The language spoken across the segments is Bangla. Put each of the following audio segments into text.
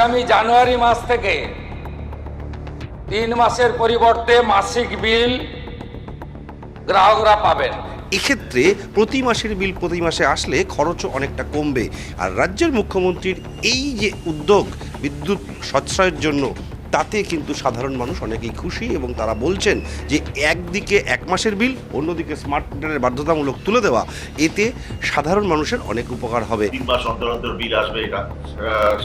আগামী জানুয়ারি মাস থেকে 3 মাসের পরিবর্তে মাসিক বিল গ্রাহকরা পাবেন। এক্ষেত্রে প্রতি মাসের বিল প্রতি মাসে আসলে খরচও অনেকটা কমবে। আর রাজ্যের মুখ্যমন্ত্রীর এই যে উদ্যোগ বিদ্যুৎ সাশ্রয়ের জন্য, তাতে কিন্তু সাধারণ মানুষ অনেকেই খুশি এবং তারা বলছেন যে একদিকে 1 মাসের বিল, অন্যদিকে স্মার্ট মিটারের বাধ্যতামূলক তুলে দেওয়া, এতে সাধারণ মানুষের অনেক উপকার হবে। 3 মাস অন্তর অন্তর বিল আসবে, এটা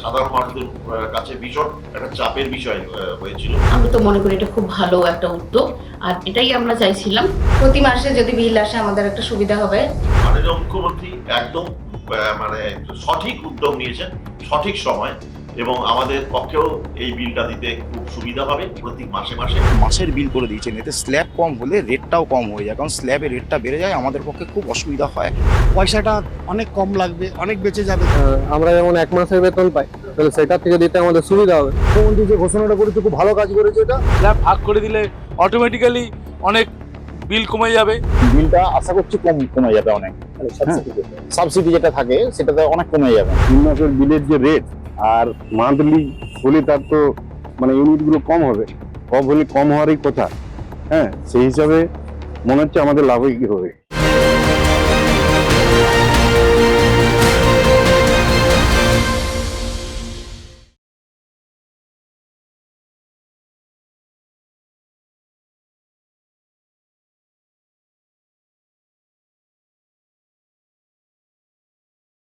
সাধারণ মানুষদের কাছে ভীষণ একটা চাপের বিষয় হয়েছিল। আমি তো মনে করি এটা খুব ভালো একটা উদ্যোগ, আর এটাই আমরা চাইছিলাম। প্রতি মাসে যদি বিল আসে আমাদের একটা সুবিধা হবে। মাননীয় মুখ্যমন্ত্রী একদম মানে সঠিক উদ্যোগ নিয়েছেন সঠিক সময়, এবং আমাদের পক্ষেও এই বিলটা দিতে খুব সুবিধা হবে। প্রতি মাসে মাসে মাসের বিল করে দিয়েছেন, এতে স্ল্যাব কম হলে রেটটাও কম হয়ে যায়, কারণ স্ল্যাবের রেটটা বেড়ে যায়, আমাদের পক্ষে খুব অসুবিধা হয়। পয়সাটা অনেক কম লাগবে, অনেক বেঁচে যাবে। আমরা যেমন 1 মাসের বেতন পাই, তাহলে সেটা থেকে দিতে আমাদের সুবিধা হবে। মুখ্যমন্ত্রী যে ঘোষণাটা করেছে খুব ভালো কাজ করেছে। এটা স্ল্যাব ভাগ করে দিলে অটোমেটিক্যালি অনেক বিল কমে যাবে। বিলটা আশা করছি কমে যাবে অনেক, সাবসিডি যেটা থাকে সেটাতে অনেক কমে যাবে। 3 মাসের বিলের যে রেট আর মান্থলি হলে তার তো মানে ইউনিটগুলো কম হবে, কম হলে কম হওয়ারই কথা। হ্যাঁ, সেই হিসাবে মনে হচ্ছে আমাদের লাভই হবে।